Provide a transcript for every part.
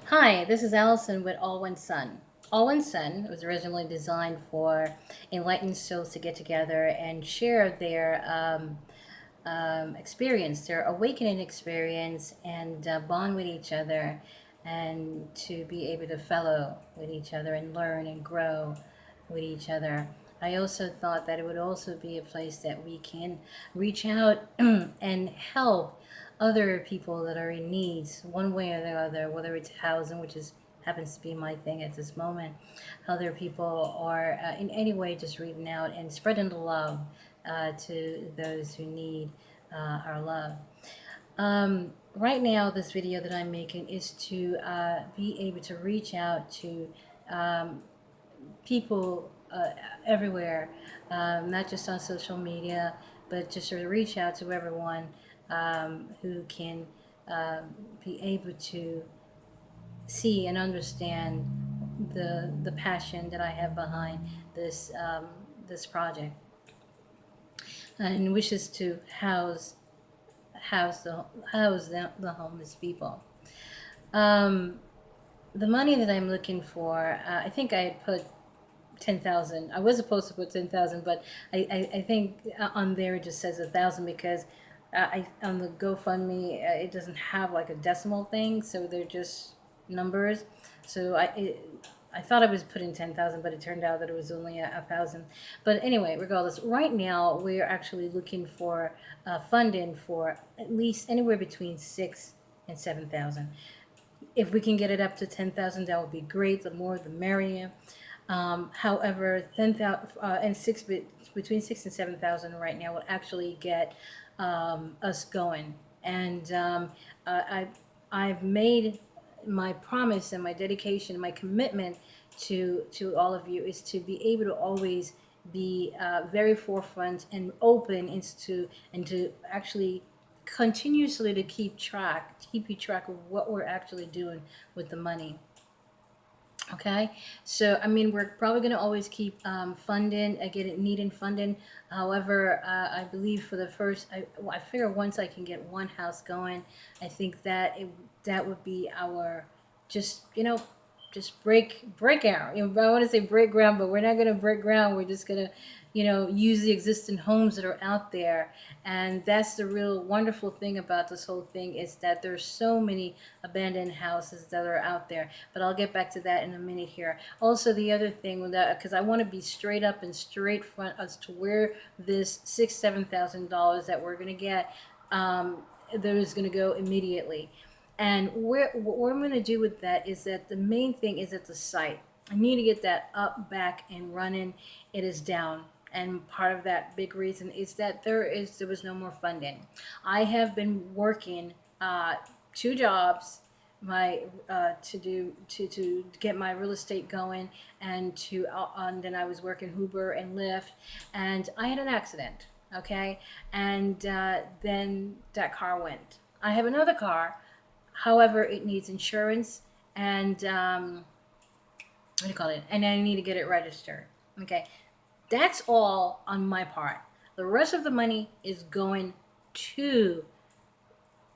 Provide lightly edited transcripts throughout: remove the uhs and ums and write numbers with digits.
Hi, this is Allison with All One Sun. All One Sun was originally designed for enlightened souls to get together and share their experience, their awakening experience, and bond with each other, and to be able to fellow with each other and learn and grow with each other. I also thought that it would also be a place that we can reach out and help other people that are in needs, one way or the other, whether it's housing, which is happens to be my thing at this moment. Other people are in any way just reading out and spreading the love to those who need our love. Right now, this video that I'm making is to be able to reach out to people everywhere, not just on social media, but just to reach out to everyone who can be able to see and understand the passion that I have behind this project, and wishes to house the homeless people. Um, the money that I'm looking for, I think I had put 10,000. I was supposed to put 10,000, but I think on there it just says 1,000 because I on the GoFundMe it doesn't have like a decimal thing, so they're just numbers. So I thought I was putting 10,000, but it turned out that it was only 1,000. But anyway, regardless, right now we're actually looking for funding for at least anywhere between 6 and 7,000. If we can get it up to 10,000, that would be great. The more, the merrier. However, 10,000 and between 6 and 7,000 right now will actually get us going. And I've made my promise and my dedication, my commitment to all of you is to be able to always be very forefront and open and to actually continuously to keep you track of what we're actually doing with the money. Okay, so I mean, we're probably going to always keep funding, get it needing funding. However, I believe for the first, I figure once I can get one house going, I think that would be our just just break out. I want to say break ground, but we're not going to break ground. We're just going to use the existing homes that are out there, and that's the real wonderful thing about this whole thing is that there's so many abandoned houses that are out there. But I'll get back to that in a minute here. Also, the other thing with that, because I want to be straight up and straight front as to where this $7,000 that we're going to get, that is going to go immediately. And what I'm going to do with that is that the main thing is at the site. I need to get that up, back, and running. It is down. And part of that big reason is that there was no more funding. I have been working 2 jobs, my to get my real estate going, and then I was working Uber and Lyft, and I had an accident. Okay, and then that car went. I have another car. However, it needs insurance and what do you call it? And I need to get it registered. Okay, that's all on my part. The rest of the money is going to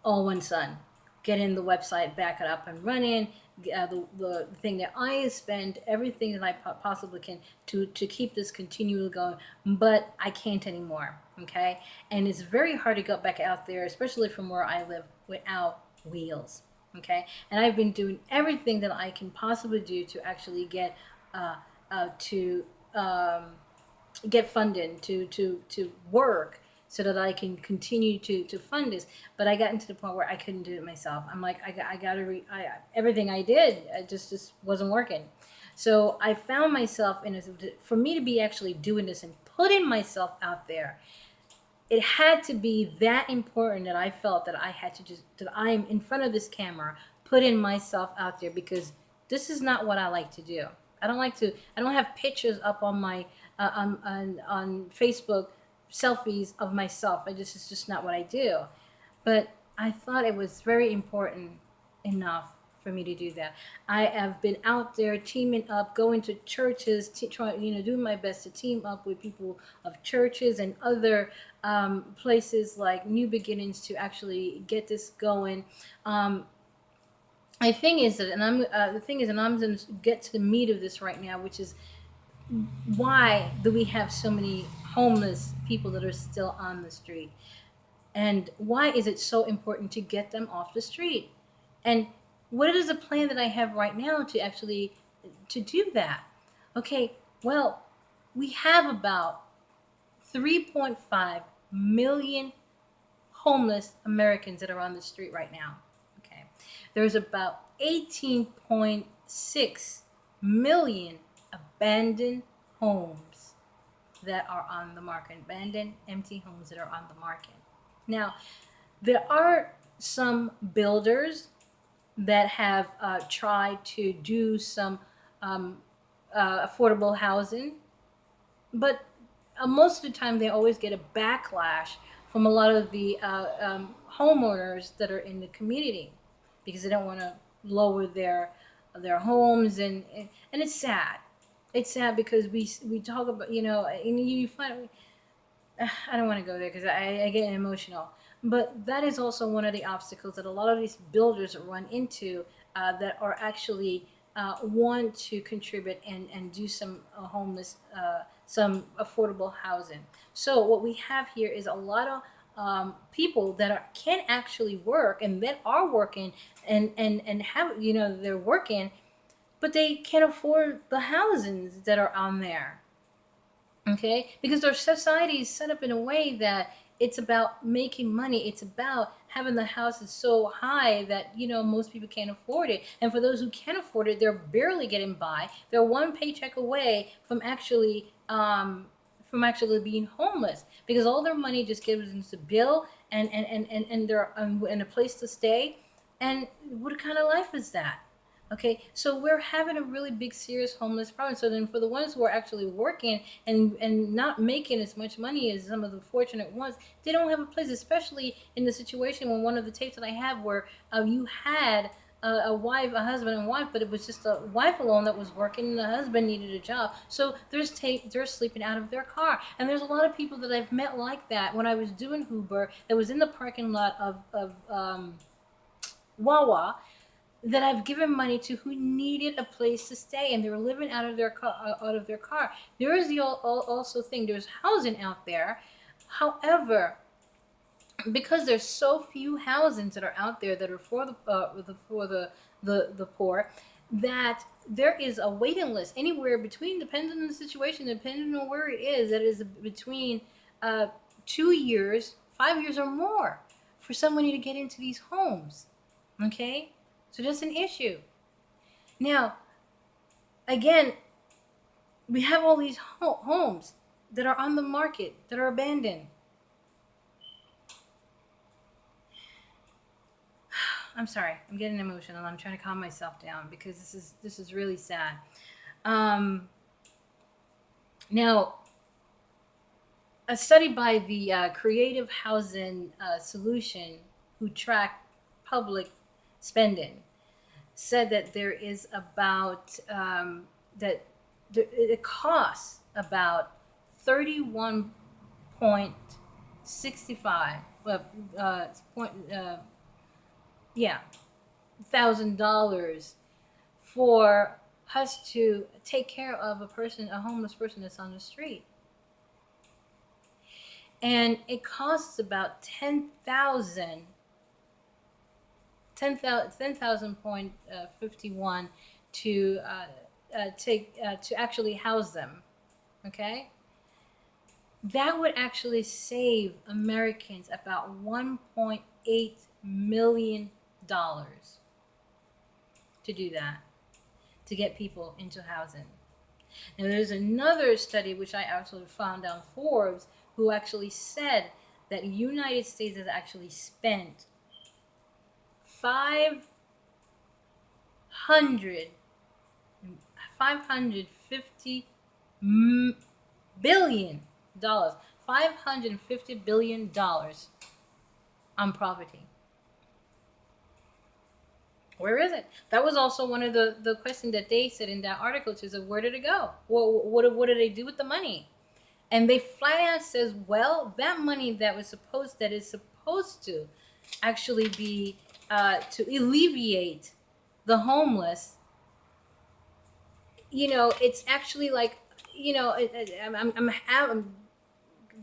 All One Sun. Getting the website back up and running, the thing that I spend everything that I possibly can to keep this continually going, but I can't anymore. Okay, and it's very hard to get back out there, especially from where I live, without wheels. Okay, and I've been doing everything that I can possibly do to actually uh, to get funding to work so that I can continue to fund this. But I got into the point where I couldn't do it myself. I'm like, I gotta everything I did, I just wasn't working. So I found myself for me to be actually doing this and putting myself out there, it had to be that important that I felt that I had to that I'm in front of this camera, putting myself out there because this is not what I like to do. I don't have pictures up on my on Facebook, selfies of myself. It's just not what I do. But I thought it was very important enough for me to do that. I have been out there teaming up, going to churches, trying, doing my best to team up with people of churches and other places like New Beginnings to actually get this going. Um, the thing is that, and I'm going to get to the meat of this right now, which is why do we have so many homeless people that are still on the street, and why is it so important to get them off the street, and what is the plan that I have right now to actually to do that? Okay, well, we have about 3.5 million homeless Americans that are on the street right now. Okay. There's about 18.6 million abandoned homes that are on the market, abandoned, empty homes that are on the market. Now, there are some builders that have tried to do some um, affordable housing, but most of the time they always get a backlash from a lot of the homeowners that are in the community because they don't want to lower their homes, and it's sad. It's sad because we talk about, and you find, I don't want to go there because I get emotional. But that is also one of the obstacles that a lot of these builders run into, that are actually want to contribute and do some some affordable housing. So what we have here is a lot of people that can actually work and that are working and have, they're working, but they can't afford the housings that are on there. Okay, because our society is set up in a way that it's about making money. It's about having the houses so high that, most people can't afford it, and for those who can afford it, they're barely getting by. They're one paycheck away from actually being homeless because all their money just gives into bill and they're in a place to stay. And what kind of life is that? Okay, so we're having a really big, serious homeless problem. So then, for the ones who are actually working and not making as much money as some of the fortunate ones, they don't have a place. Especially in the situation when one of the tapes that I have, where you had a wife, a husband and wife, but it was just a wife alone that was working, and the husband needed a job. So they're sleeping out of their car, and there's a lot of people that I've met like that when I was doing Uber. That was in the parking lot of Wawa, that I've given money to who needed a place to stay and they were living out of their car. There is the also thing. There's housing out there. However, because there's so few housings that are out there that are for the poor, that there is a waiting list anywhere between, depending on the situation, depending on where it is, that is between 2 years, 5 years, or more for somebody to get into these homes. Okay, so that's an issue. Now, again, we have all these homes that are on the market that are abandoned. I'm sorry, I'm getting emotional. I'm trying to calm myself down because this is really sad. Um, Now, a study by the Creative Housing Solution, who track public spending, said that there is about that it costs about 31.65 point yeah $1,000 for us to take care of a homeless person that's on the street, and it costs about 10,000 to take to actually house them. Okay, that would actually save Americans about $1.8 million to do that, to get people into housing. Now, there's another study which I actually found on Forbes, who actually said that the United States has actually spent 500 $550 billion, $550 billion on poverty. Where is it? That was also one of the questions that they said in that article too. So where did it go? What did they do with the money? And they flat out says, well, that money that is supposed to actually be to alleviate the homeless, it's actually like,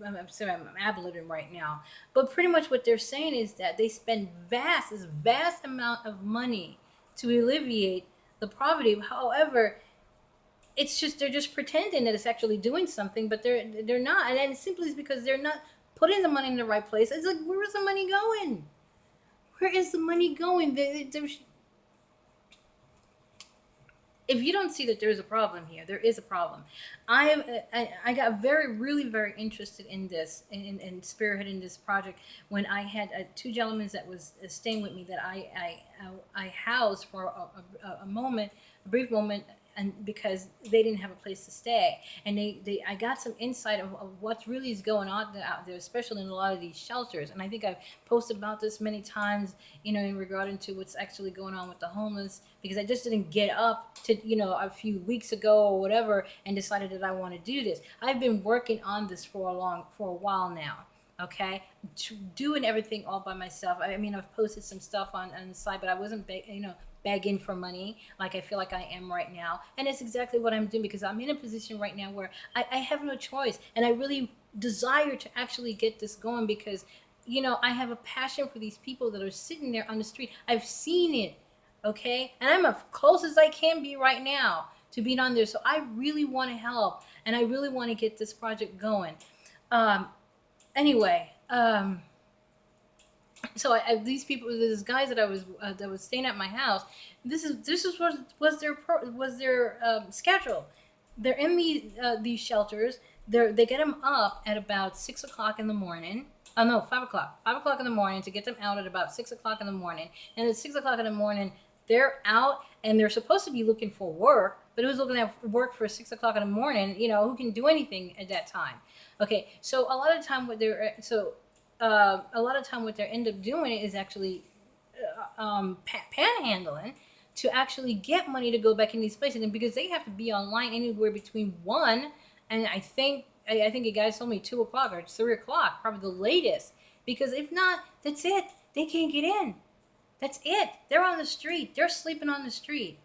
I'm sorry, I'm ab-littering right now, but pretty much what they're saying is that they spend this vast amount of money to alleviate the poverty. However, it's just they're just pretending that it's actually doing something, but they're not, and it simply is because they're not putting the money in the right place. It's like, where is the money going? Where is the money going? If you don't see that there is a problem here, there is a problem. I got really very interested in this and spearheading this project when I had two gentlemen that was staying with me that I housed for a moment, a brief moment, and because they didn't have a place to stay, and they I got some insight of what really is going on out there, especially in a lot of these shelters. And I think I've posted about this many times, in regard to what's actually going on with the homeless, because I just didn't get up to, a few weeks ago or whatever and decided that I want to do this. I've been working on this for a while now. Okay, doing everything all by myself. I mean, I've posted some stuff on the side, but I wasn't, begging for money like I feel like I am right now. And it's exactly what I'm doing, because I'm in a position right now where I have no choice, and I really desire to actually get this going, because I have a passion for these people that are sitting there on the street. I've seen it, okay, and I'm as close as I can be right now to being on there. So I really want to help, and I really want to get this project going. Um, anyway, these people, these guys that was staying at my house. This is was their schedule. They're in these shelters. They get them up at about 6 o'clock in the morning. Oh no, 5 o'clock. 5 o'clock in the morning to get them out at about 6 o'clock in the morning. And at 6 o'clock in the morning, they're out and they're supposed to be looking for work. But who's looking at work for 6 o'clock in the morning? Who can do anything at that time? Okay, so a lot of time what they end up doing is actually panhandling to actually get money to go back in these places, and because they have to be online anywhere between 1 and I think you guys told me 2 o'clock or 3 o'clock, probably the latest, because if not, that's it. They can't get in. That's it. They're on the street. They're sleeping on the street.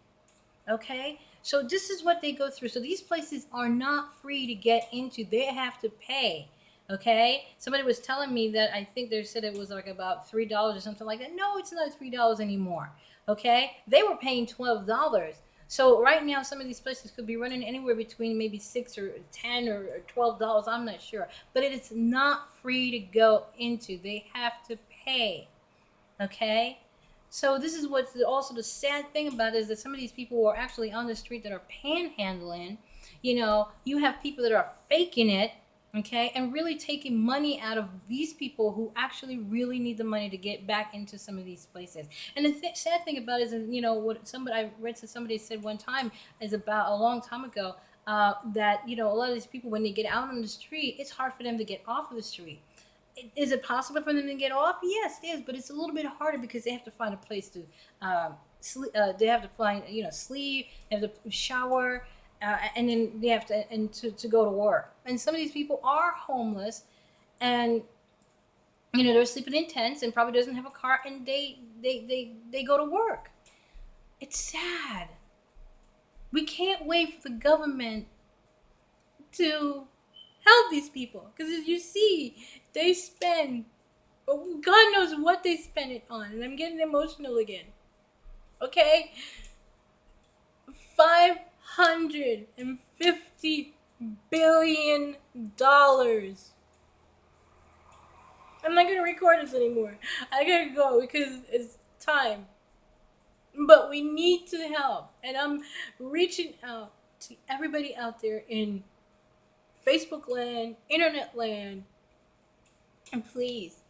Okay? So this is what they go through. So these places are not free to get into. They have to pay. Okay? Somebody was telling me that I think they said it was like about $3 or something like that. No, it's not $3 anymore. Okay? They were paying $12. So right now, some of these places could be running anywhere between maybe $6 or $10 or $12. I'm not sure, but it is not free to go into. They have to pay. Okay. So this is what's also the sad thing about it, is that some of these people who are actually on the street that are panhandling, you have people that are faking it, okay, and really taking money out of these people who actually really need the money to get back into some of these places. And the sad thing about it is, what I read to somebody said one time is about a long time ago, that a lot of these people, when they get out on the street, it's hard for them to get off of the street. Is it possible for them to get off? Yes, it is, but it's a little bit harder because they have to find a place to sleep. They have to find, sleep. They have to shower, and then they have to go to work. And some of these people are homeless, and they're sleeping in tents and probably doesn't have a car, and they go to work. It's sad. We can't wait for the government to help these people, because as you see, they spend, God knows what they spend it on, and I'm getting emotional again. Okay, $550 billion. I'm not gonna record this anymore. I gotta go because it's time. But we need to help, and I'm reaching out to everybody out there in Facebook land, internet land, and please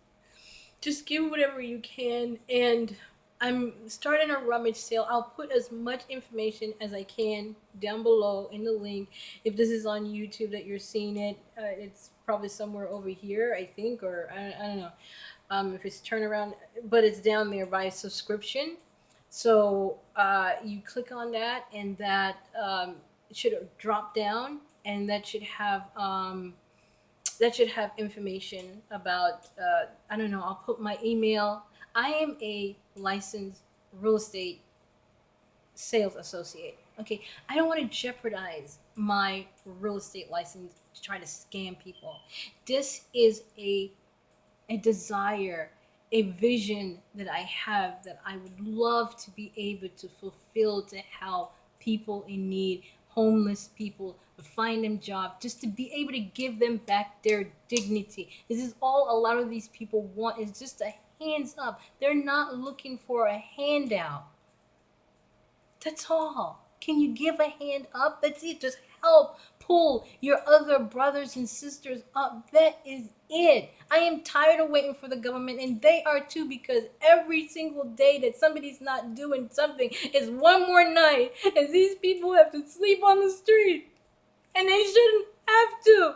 just give whatever you can. And I'm starting a rummage sale. I'll put as much information as I can down below in the link. If this is on YouTube that you're seeing it, it's probably somewhere over here, I think, or I don't know, if it's turnaround, but it's down there by subscription. So you click on that, and that should drop down, and that should have information about, I don't know, I'll put my email. I am a licensed real estate sales associate. Okay, I don't want to jeopardize my real estate license to try to scam people. This is a desire, a vision that I have that I would love to be able to fulfill, to help people in need, homeless people, to find them jobs, just to be able to give them back their dignity. This is all a lot of these people want, is just a hands up. They're not looking for a handout. That's all. Can you give a hand up? That's it. Just help pull your other brothers and sisters up. That is it. I am tired of waiting for the government, and they are too, because every single day that somebody's not doing something is one more night, and these people have to sleep on the street, and they shouldn't have to.